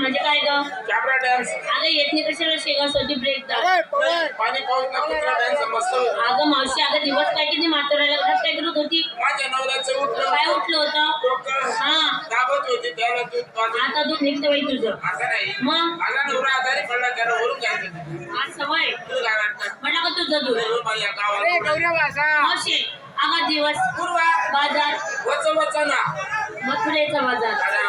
म्हणजे काय ग? कॅबरा डान्स. अगं येत नाही कशाला शेगाव सोजी ब्रेक डान्स. पाणी पाऊस ना कुत्रा डान्स मस्त. अगं मावशी अगं दिवस काय किती म्हाताऱ्याला घरात काय करत होती? माझ्या नवऱ्याचं उठलं. काय उठलं होतं? डोकं दाबत होती त्याला दूध पाणी. आता दूध निघतं बाई तुझं. असं नाही. मग माझा नवरा आजारी पडला त्याला वरून जायचं. आज सवय दूध आणायचं. म्हणलं का तुझं दूध? माझ्या गावात. मावशी अगं दिवस पूर्वा बाजार वच ना मथुरेचा बाजार